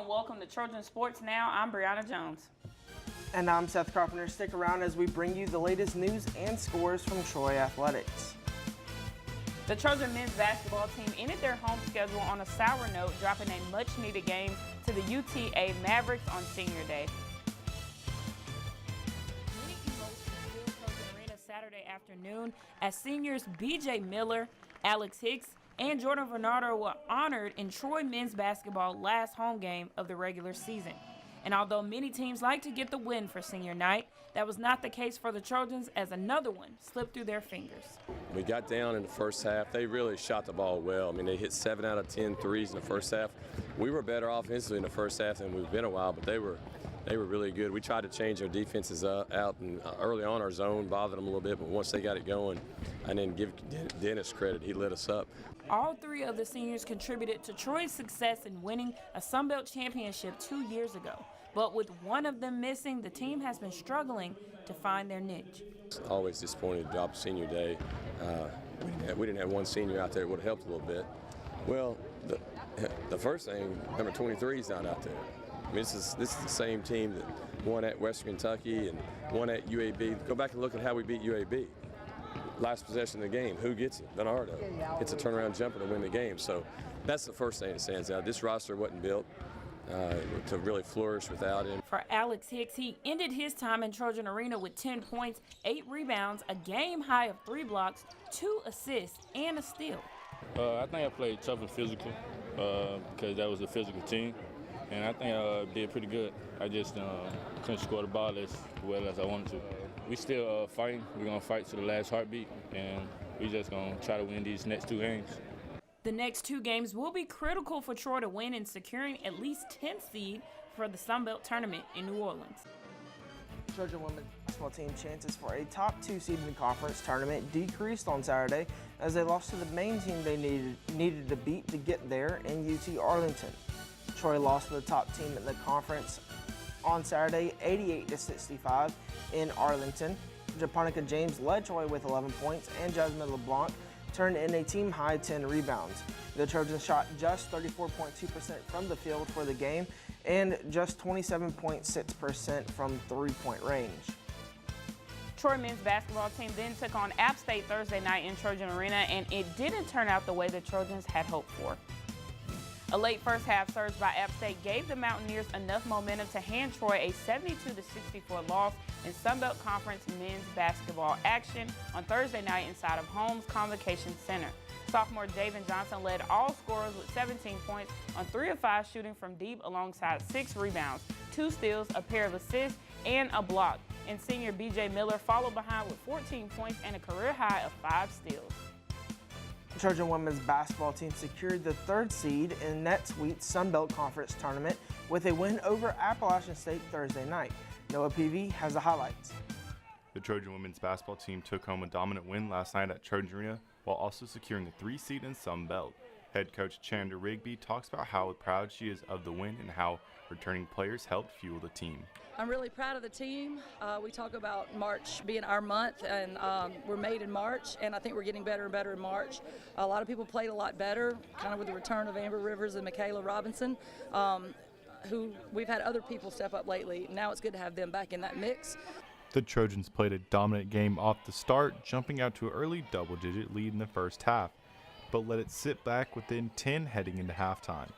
and welcome to Trojan Sports Now. I'm Briana Jones. And I'm Seth Carpenter. Stick around as we bring you the latest news and scores from Troy Athletics. The Trojan men's basketball team ended their home schedule on a sour note, dropping a much-needed game to the UTA Mavericks on Senior Day. Many emotions filled Trojan Arena Saturday afternoon as seniors B.J. Miller, Alex Hicks, and Jordan Bernardo were honored in Troy men's basketball last home game of the regular season. And although many teams like to get the win for senior night, that was not the case for the Trojans as another one slipped through their fingers. We got down in the first half. They really shot the ball well. I mean, they hit 7 out of 10 threes in the first half. We were better offensively in the first half than we've been a while, but they were really good. We tried to change our defenses out, and early on our zone bothered them a little bit, but once they got it going, and then give Dennis credit, he lit us up. All three of the seniors contributed to Troy's success in winning a Sun Belt championship 2 years ago. But with one of them missing, the team has been struggling to find their niche. Always disappointed to drop senior day. We didn't have one senior out there. It would have helped a little bit. Well, the first thing, number 23 is not out there. I mean, this is the same team that won at Western Kentucky and won at UAB. Go back and look at how we beat UAB. Last possession of the game, who gets it? Bernardo. It's a turnaround jumper to win the game. So that's the first thing that stands out. This roster wasn't built to really flourish without him. For Alex Hicks, he ended his time in Trojan Arena with 10 points, 8 rebounds, a game high of 3 blocks, 2 assists, and a steal. I think I played tough and physical because that was a physical team. And I think I did pretty good. I just couldn't score the ball as well as I wanted to. We still fighting. We're going to fight to the last heartbeat, and we just going to try to win these next 2 games. The next 2 games will be critical for Troy to win in securing at least 10th seed for the Sun Belt tournament in New Orleans. Trojan women's basketball team chances for a top 2 seed in the conference tournament decreased on Saturday as they lost to the main team they needed to beat to get there in UT Arlington. Troy lost to the top team in the conference on Saturday, 88-65 in Arlington. Japonica James led Troy with 11 points, and Jasmine LeBlanc turned in a team-high 10 rebounds. The Trojans shot just 34.2% from the field for the game and just 27.6% from three-point range. Troy men's basketball team then took on App State Thursday night in Trojan Arena, and it didn't turn out the way the Trojans had hoped for. A late first half surge by App State gave the Mountaineers enough momentum to hand Troy a 72-64 loss in Sun Belt Conference men's basketball action on Thursday night inside of Holmes Convocation Center. Sophomore Javen Johnson led all scorers with 17 points on 3 of 5 shooting from deep alongside 6 rebounds, 2 steals, a pair of assists, and a block. And senior B.J. Miller followed behind with 14 points and a career high of 5 steals. The Trojan women's basketball team secured the 3rd seed in NetSuite's Sun Belt Conference tournament with a win over Appalachian State Thursday night. Noah Peavy has the highlights. The Trojan women's basketball team took home a dominant win last night at Trojan Arena while also securing the 3 seed in Sun Belt. Head coach Chandra Rigby talks about how proud she is of the win and how returning players helped fuel the team. I'm really proud of the team. We talk about March being our month, and we're made in March, and I think we're getting better and better in March. A lot of people played a lot better, kind of with the return of Amber Rivers and Michaela Robinson, who we've had other people step up lately. Now it's good to have them back in that mix. The Trojans played a dominant game off the start, jumping out to an early double-digit lead in the first half, but let it sit back within 10 heading into halftime.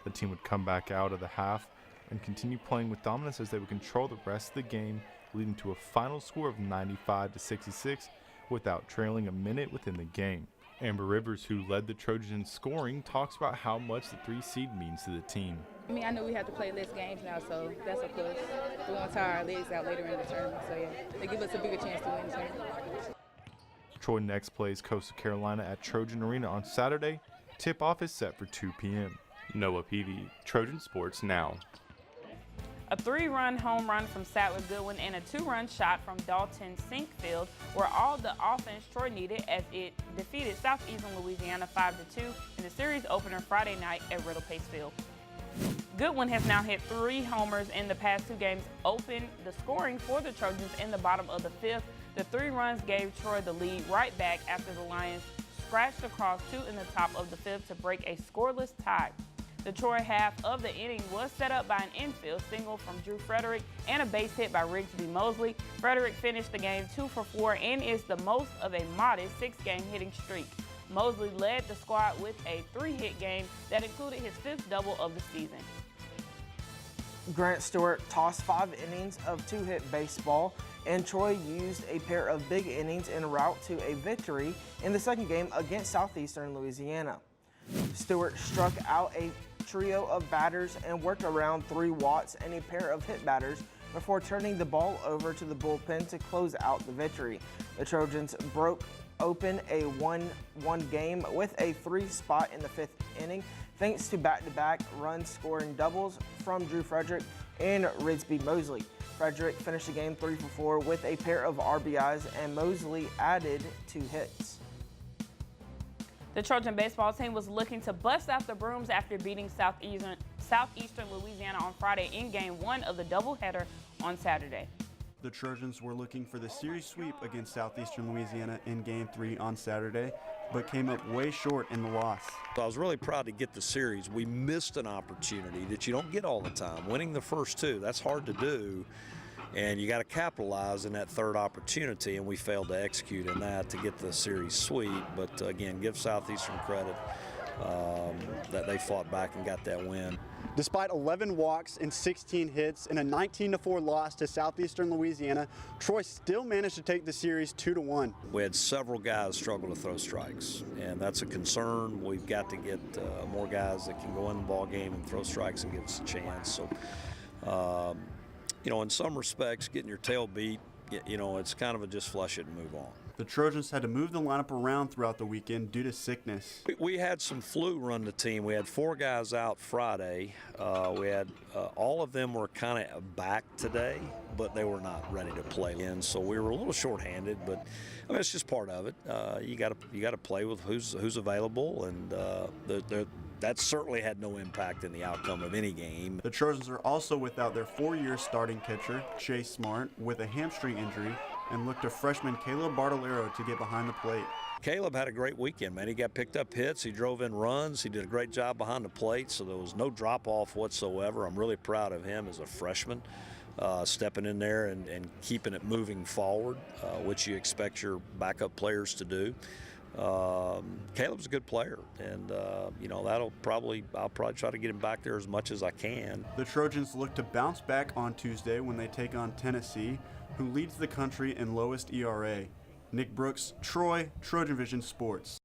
The team would come back out of the half and continue playing with dominance as they would control the rest of the game, leading to a final score of 95-66 without trailing a minute within the game. Amber Rivers, who led the Trojans scoring, talks about how much the 3 seed means to the team. I mean, I know we have to play less games now, so that's a plus. We won't tire our legs out later in the tournament, so yeah, they give us a bigger chance to win the tournament. Troy next plays Coastal Carolina at Trojan Arena on Saturday. Tip-off is set for 2 p.m. Noah Peavy, Trojan Sports Now. A 3-run home run from Sadler Goodwin and a 2-run shot from Dalton Sinkfield were all the offense Troy needed as it defeated Southeastern Louisiana 5-2 in the series opener Friday night at Riddle Pace Field. Goodwin has now hit 3 homers in the past 2 games, opened the scoring for the Trojans in the bottom of the 5th. The 3 runs gave Troy the lead right back after the Lions scratched across 2 in the top of the 5th to break a scoreless tie. The Troy half of the inning was set up by an infield single from Drew Frederick and a base hit by Rigsby Mosley. Frederick finished the game 2 for 4 and is the most of a modest 6-game hitting streak. Mosley led the squad with a 3-hit game that included his 5th double of the season. Grant Stewart tossed 5 innings of 2-hit baseball, and Troy used a pair of big innings en route to a victory in the second game against Southeastern Louisiana. Stewart struck out a trio of batters and worked around 3 walks and a pair of hit batters before turning the ball over to the bullpen to close out the victory. The Trojans broke open a 1-1 game with a 3-spot in the 5th inning thanks to back-to-back run-scoring doubles from Drew Frederick and Rigsby Mosley. Frederick finished the game 3 for 4 with a pair of RBIs, and Mosley added 2 hits. The Trojan baseball team was looking to bust out the brooms after beating Southeastern Louisiana on Friday in Game 1 of the doubleheader on Saturday. The Trojans were looking for the series sweep against Southeastern Louisiana in Game 3 on Saturday, but came up way short in the loss. I was really proud to get the series. We missed an opportunity that you don't get all the time. Winning the first 2, that's hard to do, and you got to capitalize in that 3rd opportunity, and we failed to execute in that to get the series sweep. But again, give Southeastern credit that they fought back and got that win. Despite 11 walks and 16 hits in a 19-4 loss to Southeastern Louisiana, Troy still managed to take the series 2-1. We had several guys struggle to throw strikes, and that's a concern. We've got to get more guys that can go in the ball game and throw strikes and give us a chance. So, you know, in some respects, getting your tail beat, you know, it's kind of a just flush it and move on. The Trojans had to move the lineup around throughout the weekend due to sickness. We had some flu run the team. We had 4 guys out Friday. We had all of them were kind of back today, but they were not ready to play in. So we were a little shorthanded, but I mean, it's just part of it. You got to play with who's available, and that certainly had no impact in the outcome of any game. The Trojans are also without their 4-year starting pitcher, Chase Smart, with a hamstring injury, and look to freshman Caleb Bartolero to get behind the plate. Caleb had a great weekend, man. He got picked up hits, he drove in runs, he did a great job behind the plate, so there was no drop-off whatsoever. I'm really proud of him as a freshman, stepping in there and keeping it moving forward, which you expect your backup players to do. Caleb's a good player, and you know, I'll probably try to get him back there as much as I can. The Trojans look to bounce back on Tuesday when they take on Tennessee, who leads the country in lowest ERA. Nick Brooks, Troy, Trojan Vision Sports.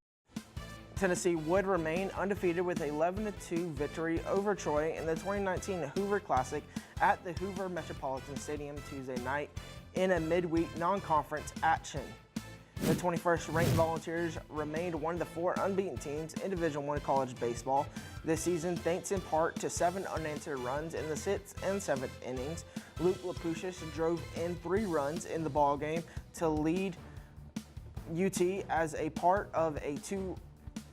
Tennessee would remain undefeated with an 11-2 victory over Troy in the 2019 Hoover Classic at the Hoover Metropolitan Stadium Tuesday night in a midweek non-conference action. The 21st ranked Volunteers remained one of the 4 unbeaten teams in Division I college baseball this season, thanks in part to 7 unanswered runs in the 6th and 7th innings. Luke Lapushis drove in 3 runs in the ballgame to lead UT as a part of a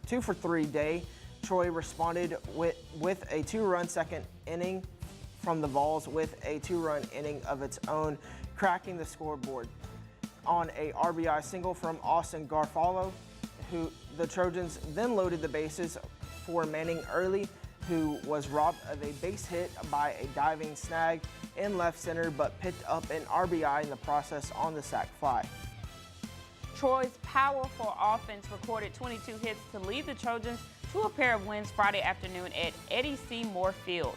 2-for-3 day. Troy responded with a 2-run second inning from the Vols with a 2-run inning of its own, cracking the scoreboard on a RBI single from Austin Garfalo, who the Trojans then loaded the bases for Manning Early, who was robbed of a base hit by a diving snag in left center, but picked up an RBI in the process on the sac fly. Troy's powerful offense recorded 22 hits to lead the Trojans to a pair of wins Friday afternoon at Eddie C. Moore Field.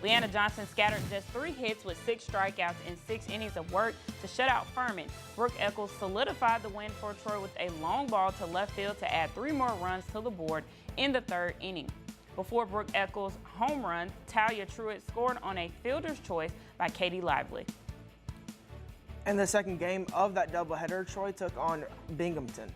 Leanna Johnson scattered just 3 hits with 6 strikeouts in 6 innings of work to shut out Furman. Brooke Eccles solidified the win for Troy with a long ball to left field to add 3 more runs to the board in the 3rd inning. Before Brooke Eccles' home run, Talia Truitt scored on a fielder's choice by Katie Lively. In the second game of that doubleheader, Troy took on Binghamton.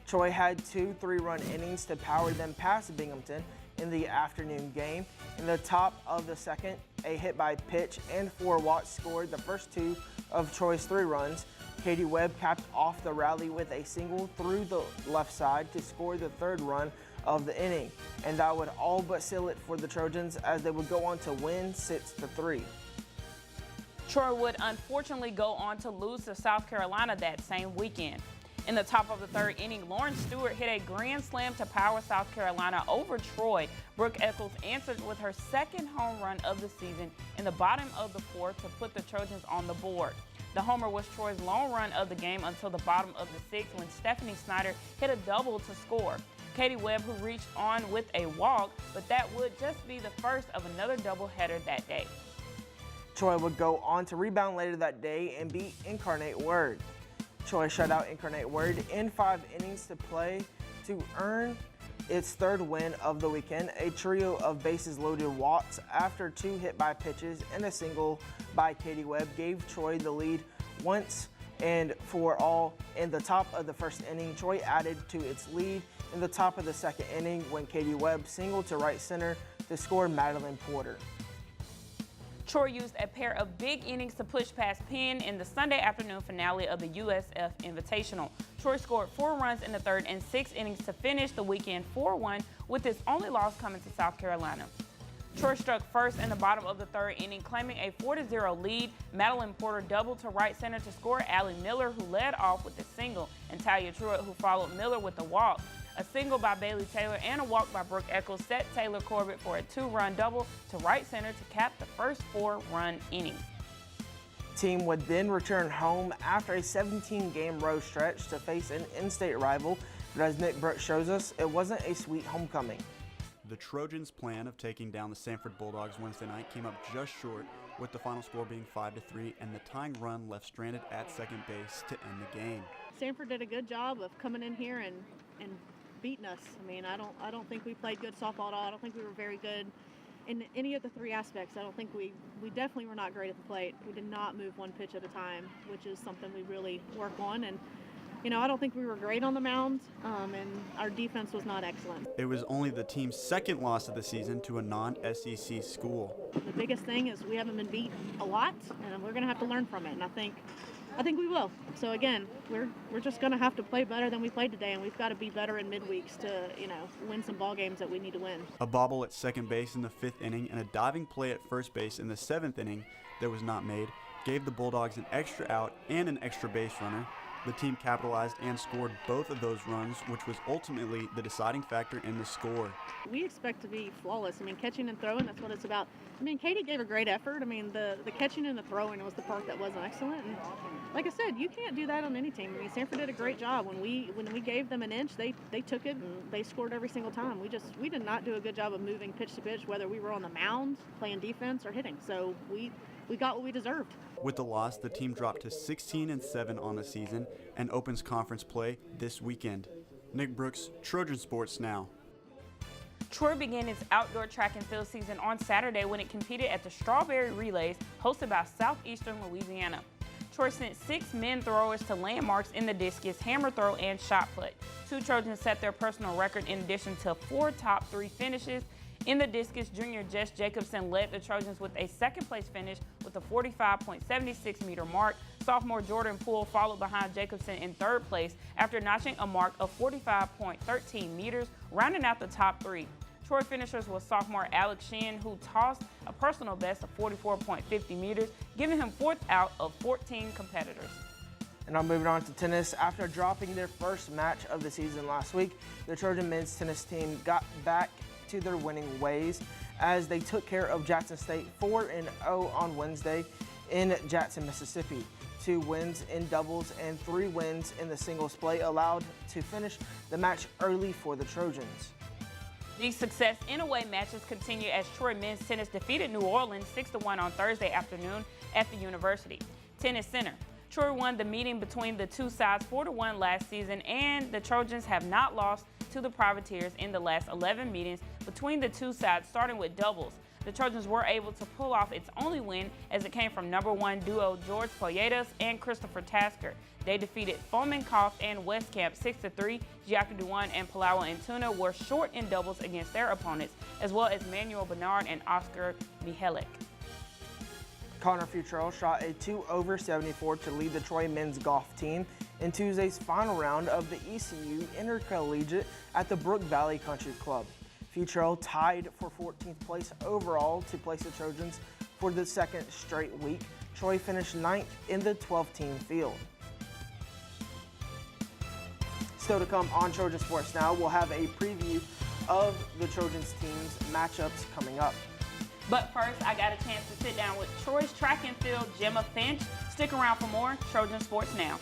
Troy had 2 3-run innings to power them past Binghamton in the afternoon game. In the top of the second, a hit by pitch and 4 walks scored the first 2 of Troy's 3 runs. Katie Webb capped off the rally with a single through the left side to score the 3rd run of the inning, and that would all but seal it for the Trojans as they would go on to win 6-3. Troy would unfortunately go on to lose to South Carolina that same weekend. In the top of the third inning, Lauren Stewart hit a grand slam to power South Carolina over Troy. Brooke Eccles answered with her second home run of the season in the bottom of the fourth to put the Trojans on the board. The homer was Troy's lone run of the game until the bottom of the sixth when Stephanie Snyder hit a double to score. Katie Webb, who reached on with a walk, but that would just be the first of another doubleheader that day. Troy would go on to rebound later that day and beat Incarnate Word. Troy shut out Incarnate Word in 5 innings to play to earn its third win of the weekend. A trio of bases loaded walks after 2 hit-by pitches and a single by Katie Webb gave Troy the lead once and for all in the top of the first inning. Troy added to its lead in the top of the second inning when Katie Webb singled to right center to score Madeline Porter. Troy used a pair of big innings to push past Penn in the Sunday afternoon finale of the USF Invitational. Troy scored 4 runs in the third and 6 innings to finish the weekend 4-1, with its only loss coming to South Carolina. Troy struck first in the bottom of the third inning, claiming a 4-0 lead. Madeline Porter doubled to right center to score Allie Miller, who led off with a single, and Talia Truitt, who followed Miller with a walk. A single by Bailey Taylor and a walk by Brooke Eccles set Taylor Corbett for a 2-run double to right center to cap the first 4-run inning. Team would then return home after a 17-game road stretch to face an in-state rival, but as Nick Brooks shows us, it wasn't a sweet homecoming. The Trojans' plan of taking down the Sanford Bulldogs Wednesday night came up just short, with the final score being 5-3 and the tying run left stranded at second base to end the game. Sanford did a good job of coming in here and beating us. I mean, I don't think we played good softball at all. I don't think we were very good in any of the 3 aspects. I don't think we definitely were not great at the plate. We did not move 1 pitch at a time, which is something we really work on. And I don't think we were great on the mound, and our defense was not excellent. It was only the team's second loss of the season to a non-SEC school. The biggest thing is we haven't been beat a lot, and we're going to have to learn from it. And I think we will. So again, we're just going to have to play better than we played today, and we've got to be better in midweeks to win some ball games that we need to win. A bobble at second base in the 5th inning and a diving play at first base in the 7th inning that was not made gave the Bulldogs an extra out and an extra base runner. The team capitalized and scored both of those runs, which was ultimately the deciding factor in the score. We expect to be flawless. I mean, catching and throwing, that's what it's about. I mean, Katie gave a great effort. I mean, the catching and the throwing was the part that wasn't excellent. And like I said, you can't do that on any team. I mean, Sanford did a great job. When we gave them an inch, they took it and they scored every single time. We did not do a good job of moving pitch to pitch, whether we were on the mound, playing defense, or hitting. So we got what we deserved. With the loss, the team dropped to 16-7 on the season and opens conference play this weekend. Nick Brooks, Trojan Sports Now. Troy began its outdoor track and field season on Saturday when it competed at the Strawberry Relays hosted by Southeastern Louisiana. Troy sent 6 men throwers to landmarks in the discus, hammer throw, and shot put. 2 Trojans set their personal record in addition to 4 top 3 finishes. In the discus, junior Jess Jacobson led the Trojans with a second-place finish with a 45.76-meter mark. Sophomore Jordan Poole followed behind Jacobson in third place after notching a mark of 45.13 meters, rounding out the top 3. Troy finishers was sophomore Alex Shin, who tossed a personal best of 44.50 meters, giving him 4th out of 14 competitors. And now moving on to tennis. After dropping their first match of the season last week, the Trojan men's tennis team got back to their winning ways as they took care of Jackson State 4-0 on Wednesday in Jackson, Mississippi. 2 wins in doubles and 3 wins in the singles play allowed to finish the match early for the Trojans. These success in away matches continue as Troy men's tennis defeated New Orleans 6-1 on Thursday afternoon at the University Tennis Center. Troy won the meeting between the 2 sides 4-1 last season, and the Trojans have not lost to the Privateers in the last 11 meetings between the 2 sides, starting with doubles. The Trojans were able to pull off its only win as it came from #1 duo George Poyedas and Christopher Tasker. They defeated Fomenkoff and Westcamp 6-3. Giacomo Duan and Palawa and Tuna were short in doubles against their opponents, as well as Manuel Bernard and Oscar Mihalik. Connor Futrell shot a 2-over-74 to lead the Troy men's golf team in Tuesday's final round of the ECU Intercollegiate at the Brook Valley Country Club. Futrell tied for 14th place overall to place the Trojans for the 2nd straight week. Troy finished 9th in the 12-team field. Still to come on Trojan Sports Now, we'll have a preview of the Trojans team's matchups coming up. But first, I got a chance to sit down with Troy's track and field Gemma Finch. Stick around for more Trojan Sports Now.